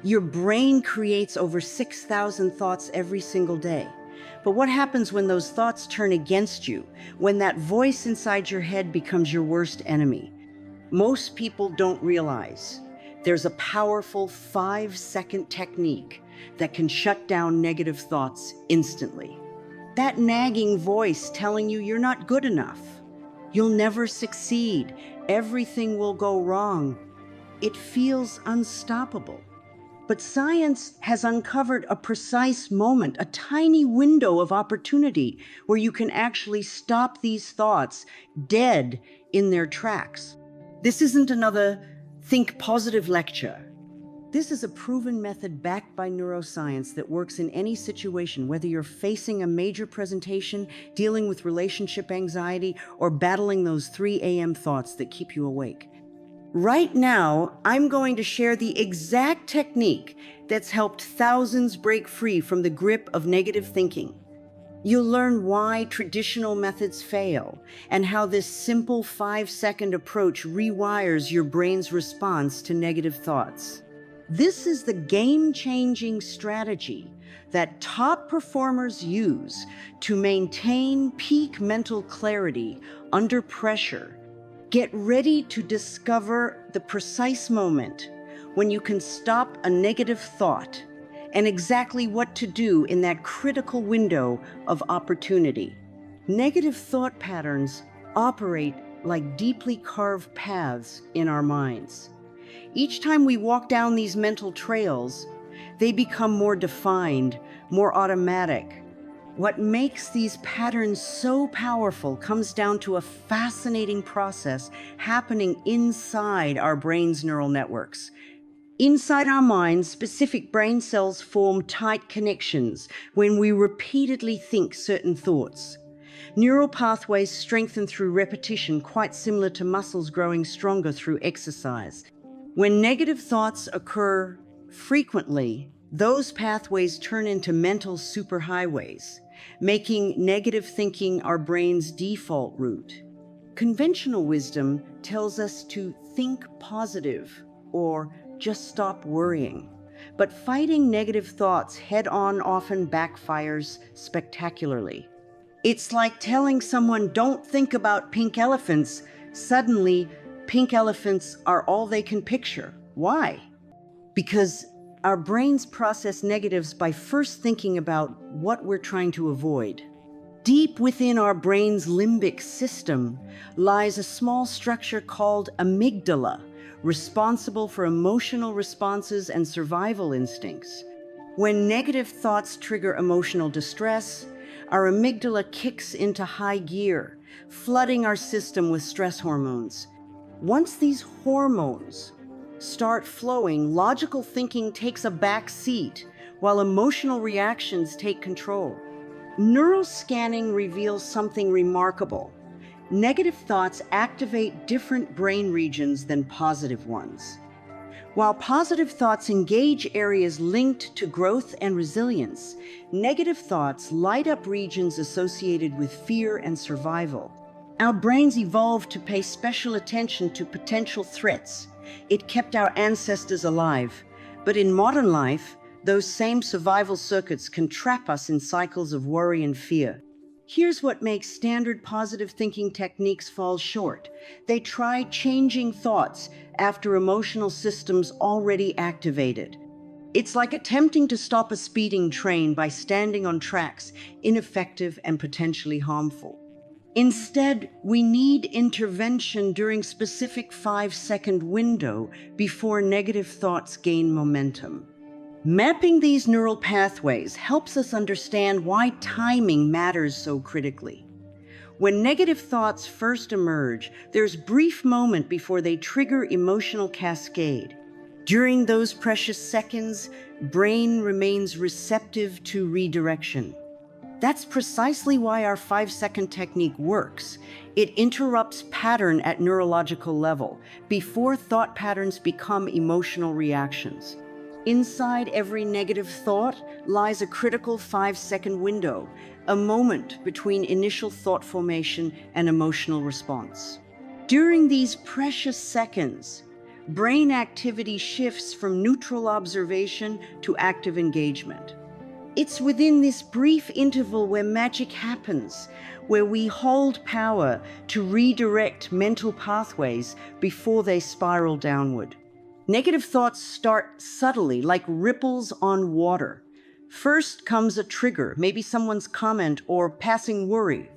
Your brain creates over 6,000 thoughts every single day. But what happens when those thoughts turn against you, when that voice inside your head becomes your worst enemy? Most people don't realize there's a powerful 5-second technique that can shut down negative thoughts instantly. That nagging voice telling you you're not good enough, you'll never succeed, everything will go wrong. It feels unstoppable. But science has uncovered a precise moment, a tiny window of opportunity where you can actually stop these thoughts dead in their tracks. This isn't another think positive lecture. This is a proven method backed by neuroscience that works in any situation, whether you're facing a major presentation, dealing with relationship anxiety, or battling those 3 a.m. thoughts that keep you awake. Right now, I'm going to share the exact technique that's helped thousands break free from the grip of negative thinking. You'll learn why traditional methods fail and how this simple 5-second approach rewires your brain's response to negative thoughts. This is the game-changing strategy that top performers use to maintain peak mental clarity under pressure. Get ready to discover the precise moment when you can stop a negative thought and exactly what to do in that critical window of opportunity. Negative thought patterns operate like deeply carved paths in our minds. Each time we walk down these mental trails, they become more defined, more automatic. What makes these patterns so powerful comes down to a fascinating process happening inside our brain's neural networks. Inside our minds, specific brain cells form tight connections when we repeatedly think certain thoughts. Neural pathways strengthen through repetition, quite similar to muscles growing stronger through exercise. When negative thoughts occur frequently, those pathways turn into mental superhighways, making negative thinking our brain's default route. Conventional wisdom tells us to think positive or just stop worrying. But fighting negative thoughts head-on often backfires spectacularly. It's like telling someone, don't think about pink elephants. Suddenly, pink elephants are all they can picture. Why? Because our brains process negatives by first thinking about what we're trying to avoid. Deep within our brain's limbic system lies a small structure called amygdala, responsible for emotional responses and survival instincts. When negative thoughts trigger emotional distress, our amygdala kicks into high gear, flooding our system with stress hormones. Once these hormones start flowing, logical thinking takes a back seat, while emotional reactions take control. Neural scanning reveals something remarkable. Negative thoughts activate different brain regions than positive ones. While positive thoughts engage areas linked to growth and resilience, negative thoughts light up regions associated with fear and survival. Our brains evolved to pay special attention to potential threats. It kept our ancestors alive. But in modern life, those same survival circuits can trap us in cycles of worry and fear. Here's what makes standard positive thinking techniques fall short. They try changing thoughts after emotional systems already activated. It's like attempting to stop a speeding train by standing on tracks, ineffective and potentially harmful. Instead, we need intervention during specific 5-second window before negative thoughts gain momentum. Mapping these neural pathways helps us understand why timing matters so critically. When negative thoughts first emerge, there's a brief moment before they trigger emotional cascade. During those precious seconds, brain remains receptive to redirection. That's precisely why our 5-second technique works. It interrupts pattern at neurological level before thought patterns become emotional reactions. Inside every negative thought lies a critical 5-second window, a moment between initial thought formation and emotional response. During these precious seconds, brain activity shifts from neutral observation to active engagement. It's within this brief interval where magic happens, where we hold power to redirect mental pathways before they spiral downward. Negative thoughts start subtly, like ripples on water. First comes a trigger, maybe someone's comment or passing worry.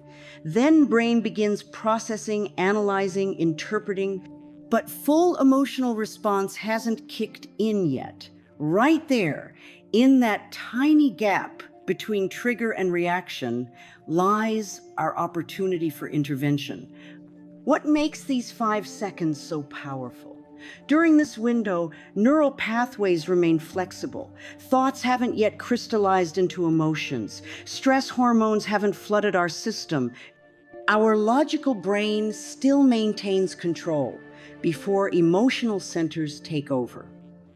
Then brain begins processing, analyzing, interpreting, but full emotional response hasn't kicked in yet. Right there, in that tiny gap between trigger and reaction, lies our opportunity for intervention. What makes these 5 seconds so powerful? During this window, neural pathways remain flexible. Thoughts haven't yet crystallized into emotions. Stress hormones haven't flooded our system. Our logical brain still maintains control before emotional centers take over.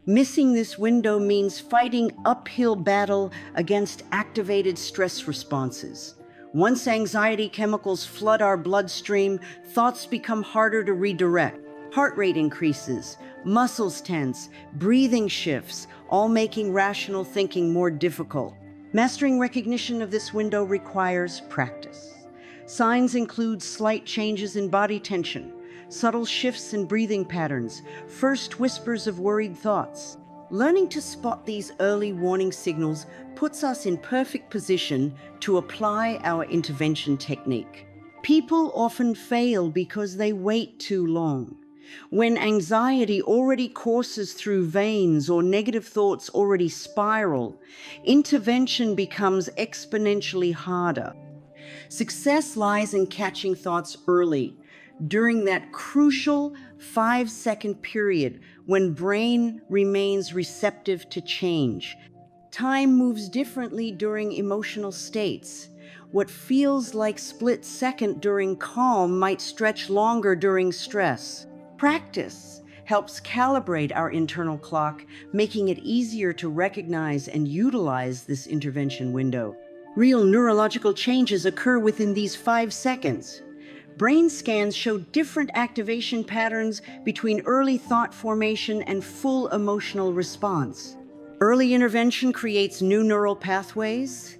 Missing this window means fighting uphill battle against activated stress responses. Once anxiety chemicals flood our bloodstream, thoughts become harder to redirect. Heart rate increases, muscles tense, breathing shifts, all making rational thinking more difficult. Mastering recognition of this window requires practice. Signs include slight changes in body tension, subtle shifts in breathing patterns, first whispers of worried thoughts. Learning to spot these early warning signals puts us in perfect position to apply our intervention technique. People often fail because they wait too long. When anxiety already courses through veins or negative thoughts already spiral, intervention becomes exponentially harder. Success lies in catching thoughts early, during that crucial 5 second period when brain remains receptive to change. Time moves differently during emotional states. What feels like split second during calm might stretch longer during stress. Practice helps calibrate our internal clock, making it easier to recognize and utilize this intervention window. Real neurological changes occur within these 5 seconds. Brain scans show different activation patterns between early thought formation and full emotional response. Early intervention creates new neural pathways,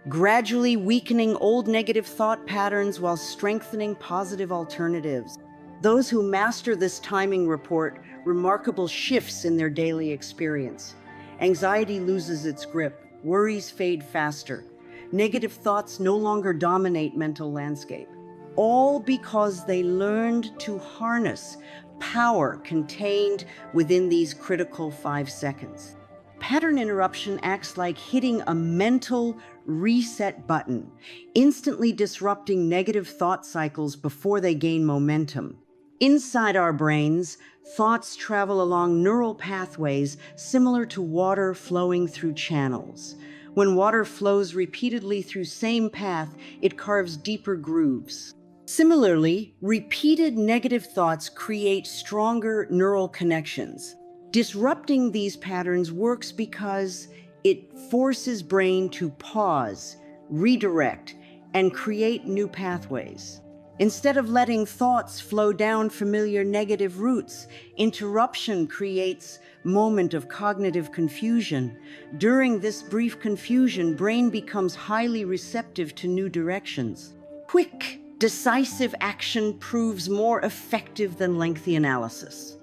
gradually weakening old negative thought patterns while strengthening positive alternatives. Those who master this timing report remarkable shifts in their daily experience. Anxiety loses its grip, worries fade faster. Negative thoughts no longer dominate mental landscape, all because they learned to harness power contained within these critical 5 seconds. Pattern interruption acts like hitting a mental reset button, instantly disrupting negative thought cycles before they gain momentum. Inside our brains, thoughts travel along neural pathways similar to water flowing through channels. When water flows repeatedly through same path, it carves deeper grooves. Similarly, repeated negative thoughts create stronger neural connections. Disrupting these patterns works because it forces brain to pause, redirect, and create new pathways. Instead of letting thoughts flow down familiar negative routes, interruption creates moment of cognitive confusion. During this brief confusion, brain becomes highly receptive to new directions. Quick, decisive action proves more effective than lengthy analysis.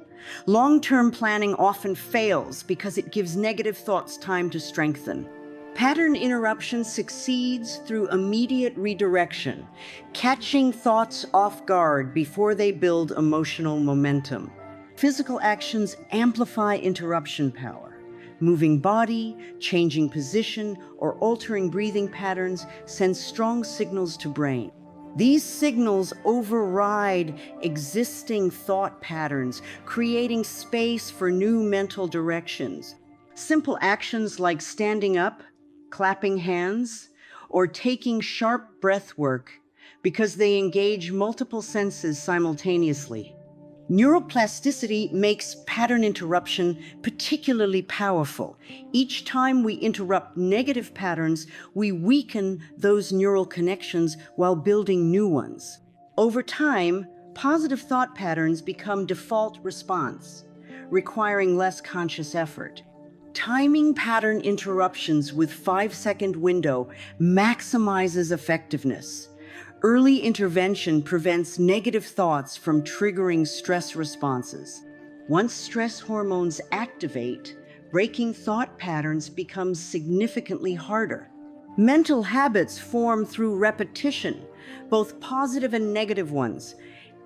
Long-term planning often fails because it gives negative thoughts time to strengthen. Pattern interruption succeeds through immediate redirection, catching thoughts off guard before they build emotional momentum. Physical actions amplify interruption power. Moving body, changing position, or altering breathing patterns sends strong signals to brain. These signals override existing thought patterns, creating space for new mental directions. Simple actions like standing up, clapping hands, or taking sharp breath work because they engage multiple senses simultaneously. Neuroplasticity makes pattern interruption particularly powerful. Each time we interrupt negative patterns, we weaken those neural connections while building new ones. Over time, positive thought patterns become default response. requiring less conscious effort. Timing pattern interruptions with 5-second window maximizes effectiveness. Early intervention prevents negative thoughts from triggering stress responses. Once stress hormones activate, breaking thought patterns becomes significantly harder. Mental habits form through repetition, both positive and negative ones.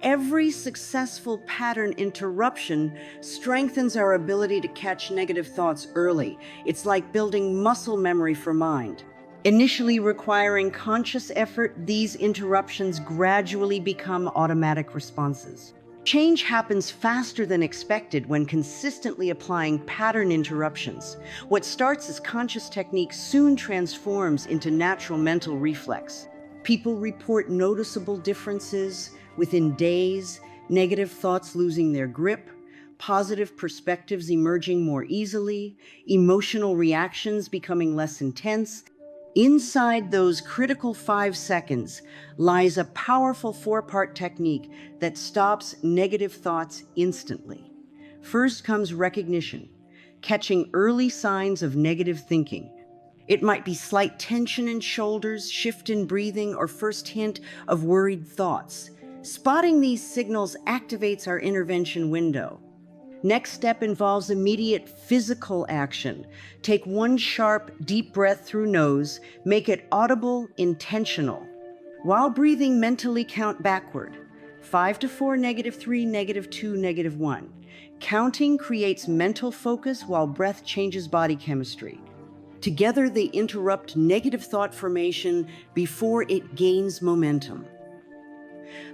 Every successful pattern interruption strengthens our ability to catch negative thoughts early. It's like building muscle memory for mind. Initially requiring conscious effort, these interruptions gradually become automatic responses. Change happens faster than expected when consistently applying pattern interruptions. What starts as conscious technique soon transforms into natural mental reflex. People report noticeable differences within days, negative thoughts losing their grip, positive perspectives emerging more easily, emotional reactions becoming less intense. Inside those critical 5 seconds lies a powerful 4-part technique that stops negative thoughts instantly. First comes recognition, catching early signs of negative thinking. It might be slight tension in shoulders, shift in breathing, or first hint of worried thoughts. Spotting these signals activates our intervention window. Next step involves immediate physical action. Take one sharp, deep breath through nose, make it audible, intentional. While breathing, mentally count backward. 5 to 4, -3, -2, -1. Counting creates mental focus while breath changes body chemistry. Together, they interrupt negative thought formation before it gains momentum.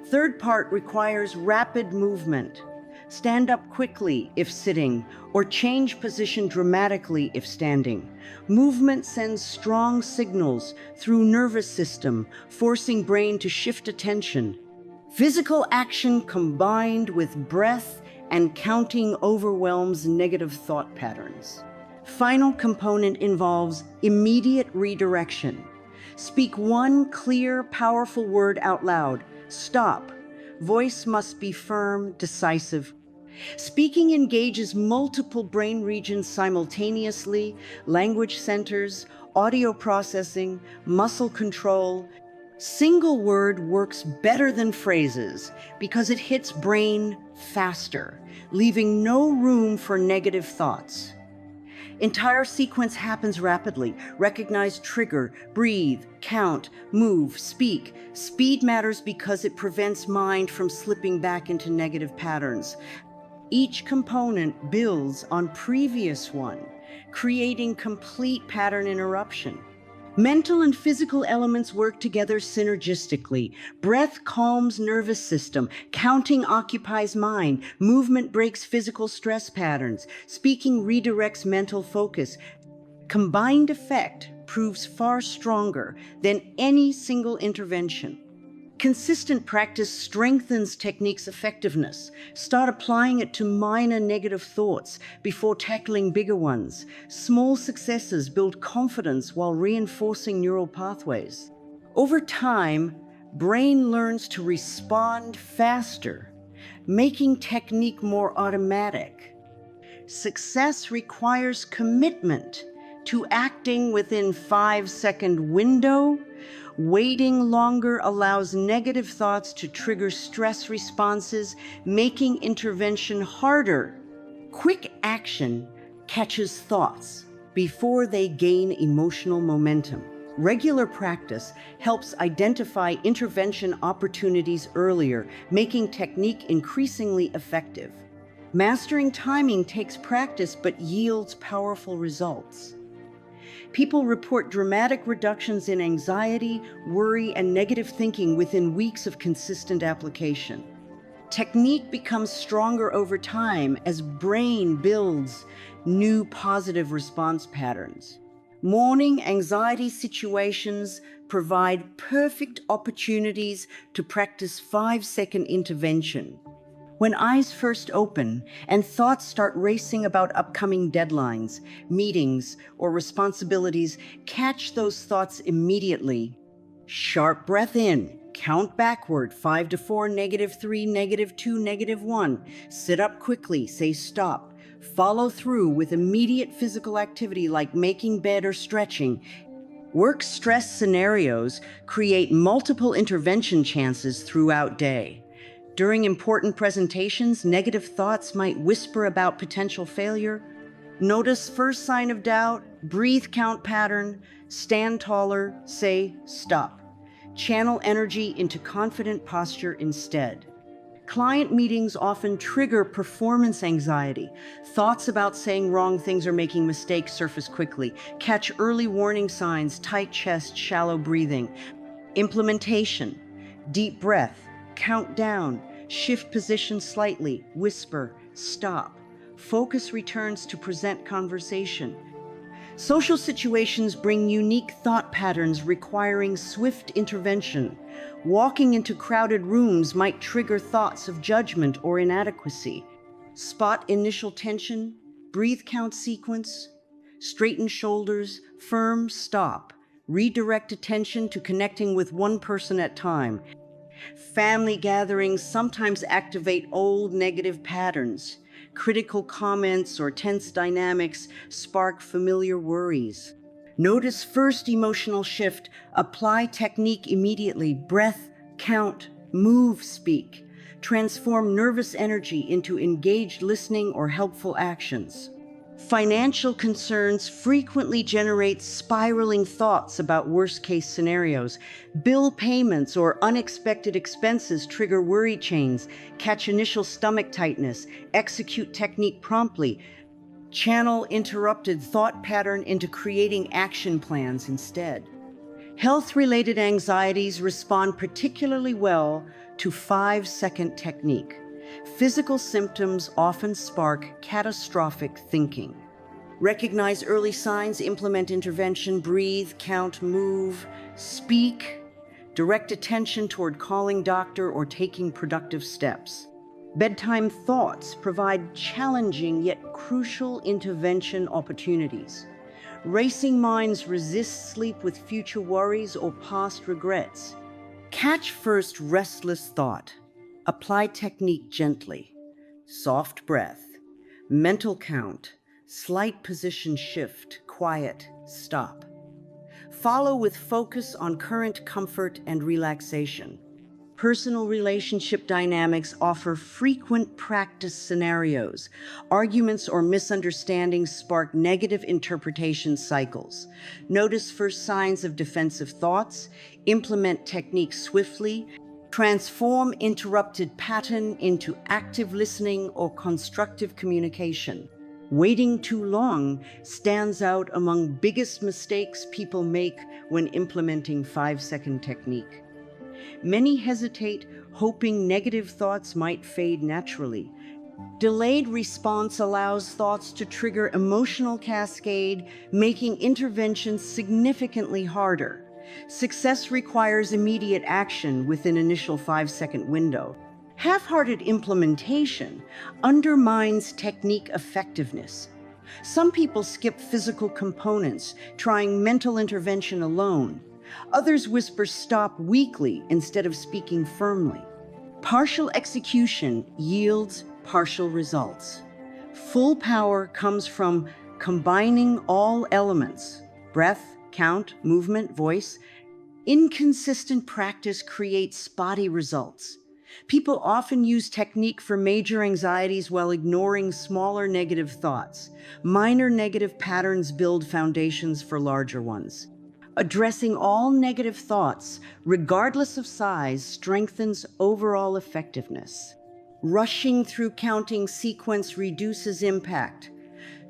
Third part requires rapid movement. Stand up quickly if sitting, or change position dramatically if standing. Movement sends strong signals through nervous system, forcing brain to shift attention. Physical action combined with breath and counting overwhelms negative thought patterns. Final component involves immediate redirection. Speak one clear, powerful word out loud. Stop. Voice must be firm, decisive. Speaking engages multiple brain regions simultaneously: language centers, audio processing, muscle control. Single word works better than phrases because it hits brain faster, leaving no room for negative thoughts. Entire sequence happens rapidly. Recognize trigger, breathe, count, move, speak. Speed matters because it prevents mind from slipping back into negative patterns. Each component builds on previous one, creating complete pattern interruption. Mental and physical elements work together synergistically. Breath calms nervous system. Counting occupies mind. Movement breaks physical stress patterns. Speaking redirects mental focus. Combined effect proves far stronger than any single intervention. Consistent practice strengthens technique's effectiveness. Start applying it to minor negative thoughts before tackling bigger ones. Small successes build confidence while reinforcing neural pathways. Over time, brain learns to respond faster, making technique more automatic. Success requires commitment to acting within 5-second window. Waiting longer allows negative thoughts to trigger stress responses, making intervention harder. Quick action catches thoughts before they gain emotional momentum. Regular practice helps identify intervention opportunities earlier, making technique increasingly effective. Mastering timing takes practice but yields powerful results. People report dramatic reductions in anxiety, worry, and negative thinking within weeks of consistent application. Technique becomes stronger over time as brain builds new positive response patterns. Morning anxiety situations provide perfect opportunities to practice 5-second intervention. When eyes first open and thoughts start racing about upcoming deadlines, meetings, or responsibilities, catch those thoughts immediately. Sharp breath in, count backward, 5 to 4, -3, -2, -1. Sit up quickly, say stop. Follow through with immediate physical activity like making bed or stretching. Work stress scenarios create multiple intervention chances throughout day. During important presentations, negative thoughts might whisper about potential failure. Notice first sign of doubt, breathe count pattern, stand taller, say stop. Channel energy into confident posture instead. Client meetings often trigger performance anxiety. Thoughts about saying wrong things or making mistakes surface quickly. Catch early warning signs, tight chest, shallow breathing. Implementation, deep breath, count down, shift position slightly, whisper, stop. Focus returns to present conversation. Social situations bring unique thought patterns requiring swift intervention. Walking into crowded rooms might trigger thoughts of judgment or inadequacy. Spot initial tension, breathe count sequence, straighten shoulders, firm stop. Redirect attention to connecting with one person at a time. Family gatherings sometimes activate old negative patterns. Critical comments or tense dynamics spark familiar worries. Notice first emotional shift, apply technique immediately, breath, count, move, speak. Transform nervous energy into engaged listening or helpful actions. Financial concerns frequently generate spiraling thoughts about worst-case scenarios. Bill payments or unexpected expenses trigger worry chains. Catch initial stomach tightness. Execute technique promptly. Channel interrupted thought pattern into creating action plans instead. Health-related anxieties respond particularly well to 5-second technique. Physical symptoms often spark catastrophic thinking. Recognize early signs, implement intervention, breathe, count, move, speak, direct attention toward calling doctor or taking productive steps. Bedtime thoughts provide challenging yet crucial intervention opportunities. Racing minds resist sleep with future worries or past regrets. Catch first restless thought. Apply technique gently. Soft breath. Mental count. Slight position shift. Quiet. Stop. Follow with focus on current comfort and relaxation. Personal relationship dynamics offer frequent practice scenarios. Arguments or misunderstandings spark negative interpretation cycles. Notice first signs of defensive thoughts, implement techniques swiftly, transform interrupted pattern into active listening or constructive communication. Waiting too long stands out among biggest mistakes people make when implementing 5-second technique. Many hesitate, hoping negative thoughts might fade naturally. Delayed response allows thoughts to trigger emotional cascade, making intervention significantly harder. Success requires immediate action within initial 5-second window. Half-hearted implementation undermines technique effectiveness. Some people skip physical components, trying mental intervention alone. Others whisper stop weakly instead of speaking firmly. Partial execution yields partial results. Full power comes from combining all elements: breath, count, movement, voice. Inconsistent practice creates spotty results. People often use technique for major anxieties while ignoring smaller negative thoughts. Minor negative patterns build foundations for larger ones. Addressing all negative thoughts, regardless of size, strengthens overall effectiveness. Rushing through counting sequence reduces impact.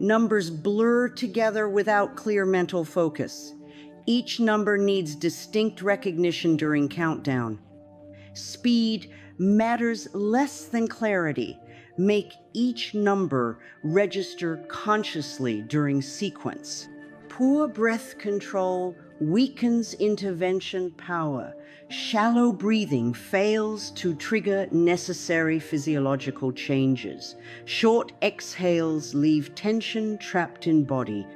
Numbers blur together without clear mental focus. Each number needs distinct recognition during countdown. Speed matters less than clarity. Make each number register consciously during sequence. Poor breath control weakens intervention power. Shallow breathing fails to trigger necessary physiological changes. Short exhales leave tension trapped in body.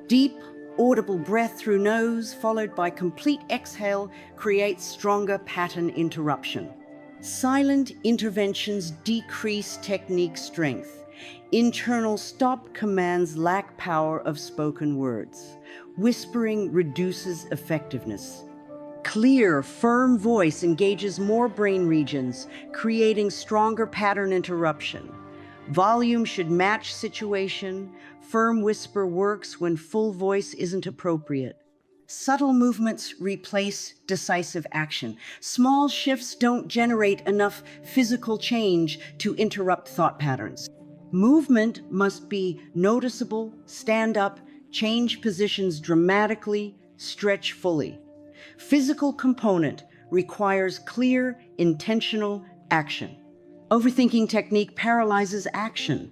Deep, audible breath through nose, followed by complete exhale, creates stronger pattern interruption. Silent interventions decrease technique strength. Internal stop commands lack power of spoken words. Whispering reduces effectiveness. Clear, firm voice engages more brain regions, creating stronger pattern interruption. Volume should match situation. Firm whisper works when full voice isn't appropriate. Subtle movements replace decisive action. Small shifts don't generate enough physical change to interrupt thought patterns. Movement must be noticeable, stand up, change positions dramatically, stretch fully. Physical component requires clear, intentional action. Overthinking technique paralyzes action.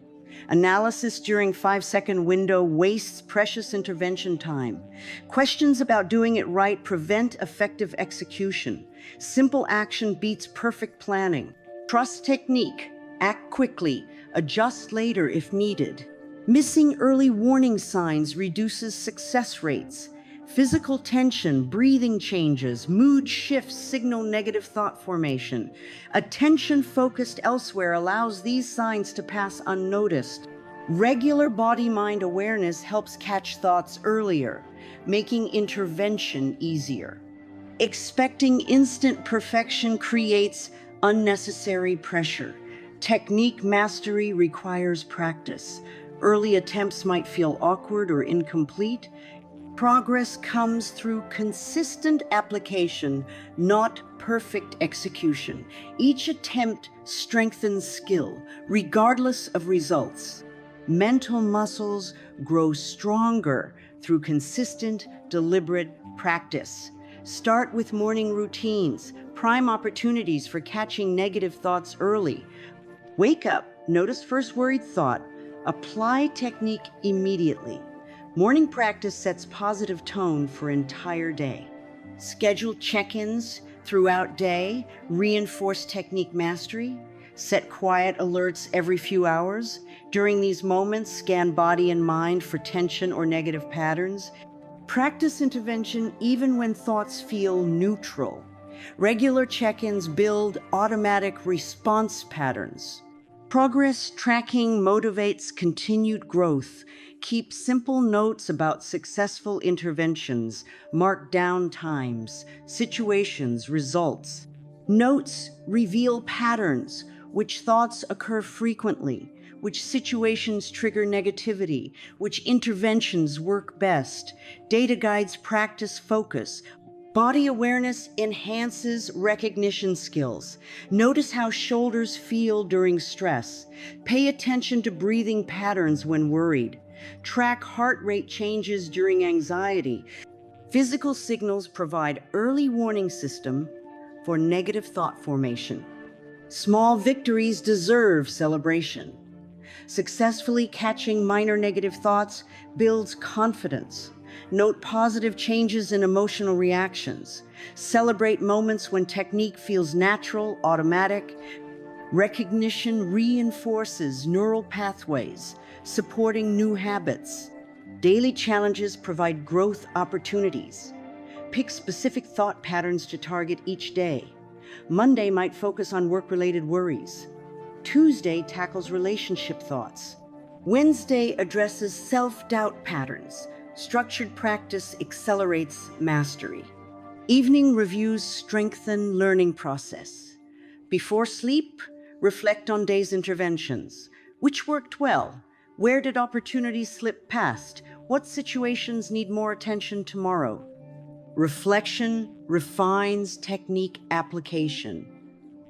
Analysis during 5-second window wastes precious intervention time. Questions about doing it right prevent effective execution. Simple action beats perfect planning. Trust technique, act quickly, adjust later if needed. Missing early warning signs reduces success rates. Physical tension, breathing changes, mood shifts signal negative thought formation. Attention focused elsewhere allows these signs to pass unnoticed. Regular body-mind awareness helps catch thoughts earlier, making intervention easier. Expecting instant perfection creates unnecessary pressure. Technique mastery requires practice. Early attempts might feel awkward or incomplete. Progress comes through consistent application, not perfect execution. Each attempt strengthens skill, regardless of results. Mental muscles grow stronger through consistent, deliberate practice. Start with morning routines, prime opportunities for catching negative thoughts early. Wake up, notice first worried thought, apply technique immediately. Morning practice sets positive tone for entire day. Schedule check-ins throughout day, reinforce technique mastery, set quiet alerts every few hours. During these moments, scan body and mind for tension or negative patterns. Practice intervention even when thoughts feel neutral. Regular check-ins build automatic response patterns. Progress tracking motivates continued growth. Keep simple notes about successful interventions, mark down times, situations, results. Notes reveal patterns, which thoughts occur frequently, which situations trigger negativity, which interventions work best. Data guides practice focus. Body awareness enhances recognition skills. Notice how shoulders feel during stress. Pay attention to breathing patterns when worried. Track heart rate changes during anxiety. Physical signals provide early warning system for negative thought formation. Small victories deserve celebration. Successfully catching minor negative thoughts builds confidence. Note positive changes in emotional reactions. Celebrate moments when technique feels natural, automatic. Recognition reinforces neural pathways, supporting new habits. Daily challenges provide growth opportunities. Pick specific thought patterns to target each day. Monday might focus on work-related worries. Tuesday tackles relationship thoughts. Wednesday addresses self-doubt patterns. Structured practice accelerates mastery. Evening reviews strengthen learning process. Before sleep, reflect on day's interventions. Which worked well? Where did opportunities slip past? What situations need more attention tomorrow? Reflection refines technique application.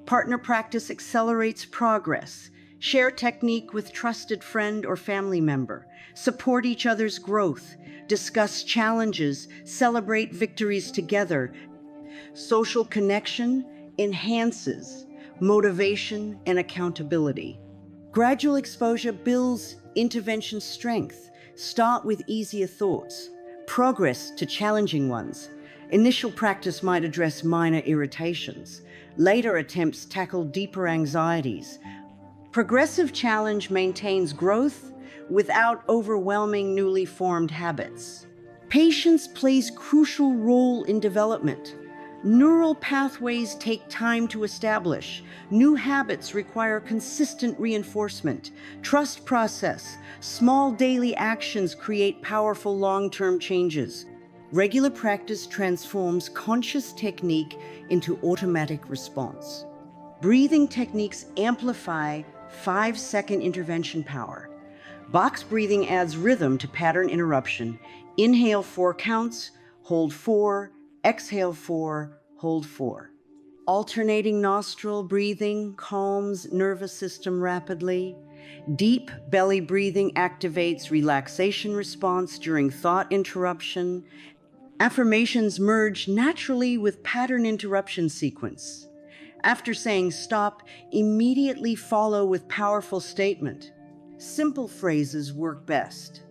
Partner practice accelerates progress. Share technique with trusted friend or family member. Support each other's growth. Discuss challenges. Celebrate victories together. Social connection enhances motivation and accountability. Gradual exposure builds intervention strength. Start with easier thoughts. Progress to challenging ones. Initial practice might address minor irritations. Later attempts tackle deeper anxieties. Progressive challenge maintains growth without overwhelming newly formed habits. Patience plays a crucial role in development. Neural pathways take time to establish. New habits require consistent reinforcement. Trust process. Small daily actions create powerful long-term changes. Regular practice transforms conscious technique into automatic response. Breathing techniques amplify 5-second intervention power. Box breathing adds rhythm to pattern interruption. Inhale 4 counts, hold 4, exhale 4, hold 4. Alternating nostril breathing calms nervous system rapidly. Deep belly breathing activates relaxation response during thought interruption. Affirmations merge naturally with pattern interruption sequence. After saying stop, immediately follow with powerful statement. Simple phrases work best.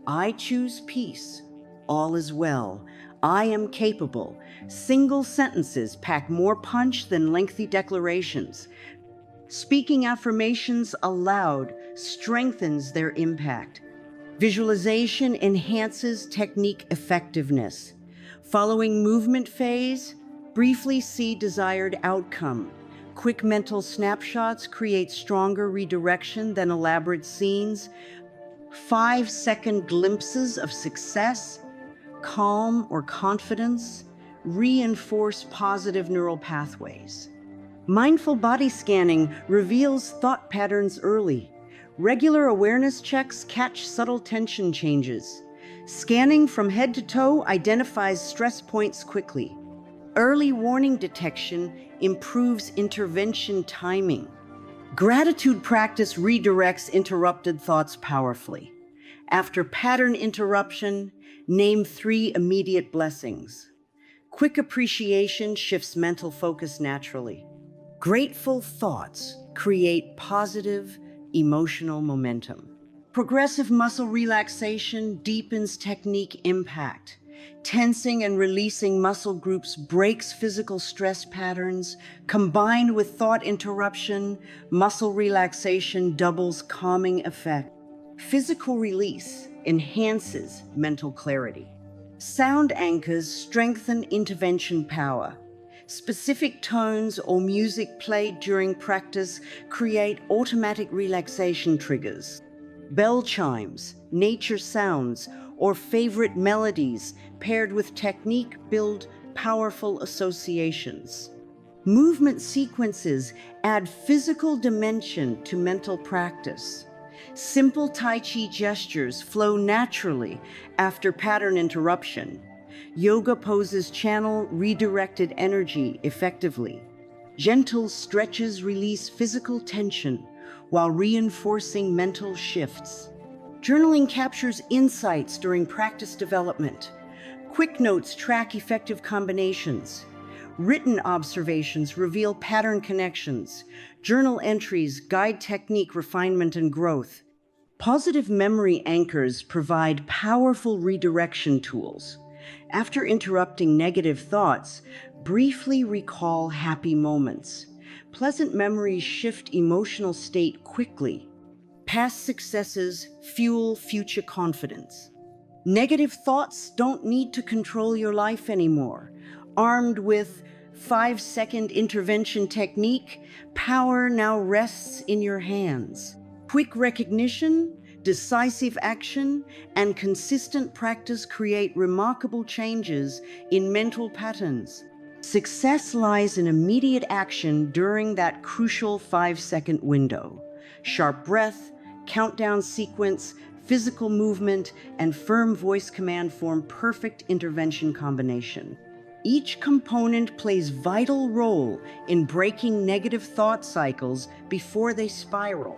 I choose peace. All is well. I am capable. Single sentences pack more punch than lengthy declarations. Speaking affirmations aloud strengthens their impact. Visualization enhances technique effectiveness. Following movement phase, briefly see desired outcome. Quick mental snapshots create stronger redirection than elaborate scenes. 5-second glimpses of success, calm, or confidence reinforce positive neural pathways. Mindful body scanning reveals thought patterns early. Regular awareness checks catch subtle tension changes. Scanning from head to toe identifies stress points quickly. Early warning detection improves intervention timing. Gratitude practice redirects interrupted thoughts powerfully. After pattern interruption, name 3 immediate blessings. Quick appreciation shifts mental focus naturally. Grateful thoughts create positive emotional momentum. Progressive muscle relaxation deepens technique impact. Tensing and releasing muscle groups breaks physical stress patterns. Combined with thought interruption, muscle relaxation doubles calming effect. Physical release enhances mental clarity. Sound anchors strengthen intervention power. Specific tones or music played during practice create automatic relaxation triggers. Bell chimes, nature sounds, or favorite melodies paired with technique build powerful associations. Movement sequences add physical dimension to mental practice. Simple Tai Chi gestures flow naturally after pattern interruption. Yoga poses channel redirected energy effectively. Gentle stretches release physical tension while reinforcing mental shifts. Journaling captures insights during practice development. Quick notes track effective combinations. Written observations reveal pattern connections. Journal entries guide technique refinement and growth. Positive memory anchors provide powerful redirection tools. After interrupting negative thoughts, briefly recall happy moments. Pleasant memories shift emotional state quickly. Past successes fuel future confidence. Negative thoughts don't need to control your life anymore. Armed with 5-second intervention technique, power now rests in your hands. Quick recognition, decisive action, and consistent practice create remarkable changes in mental patterns. Success lies in immediate action during that crucial 5-second window. Sharp breath, countdown sequence, physical movement, and firm voice command form perfect intervention combination. Each component plays vital role in breaking negative thought cycles before they spiral.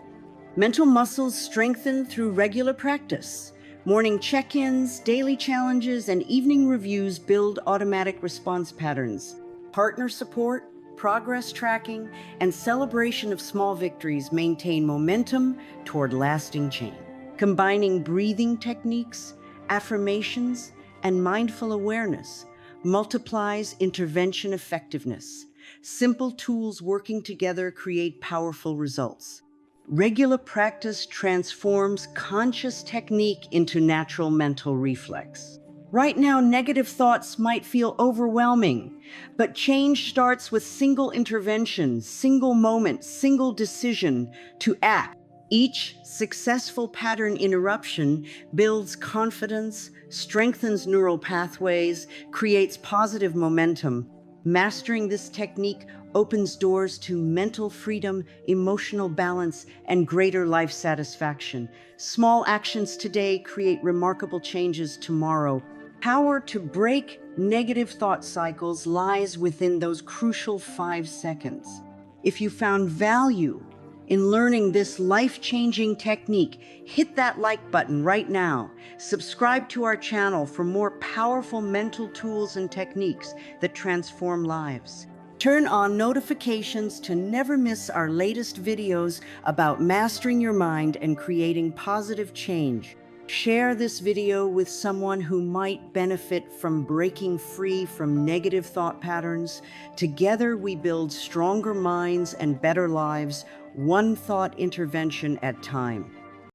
Mental muscles strengthen through regular practice. Morning check-ins, daily challenges, and evening reviews build automatic response patterns. Partner support, progress tracking, and celebration of small victories maintain momentum toward lasting change. Combining breathing techniques, affirmations, and mindful awareness multiplies intervention effectiveness. Simple tools working together create powerful results. Regular practice transforms conscious technique into natural mental reflex. Right now, negative thoughts might feel overwhelming, but change starts with single intervention, single moment, single decision to act. Each successful pattern interruption builds confidence, strengthens neural pathways, creates positive momentum. Mastering this technique opens doors to mental freedom, emotional balance, and greater life satisfaction. Small actions today create remarkable changes tomorrow. Power to break negative thought cycles lies within those crucial 5 seconds. If you found value in learning this life-changing technique, hit that like button right now. Subscribe to our channel for more powerful mental tools and techniques that transform lives. Turn on notifications to never miss our latest videos about mastering your mind and creating positive change. Share this video with someone who might benefit from breaking free from negative thought patterns. Together, we build stronger minds and better lives, one thought intervention at a time.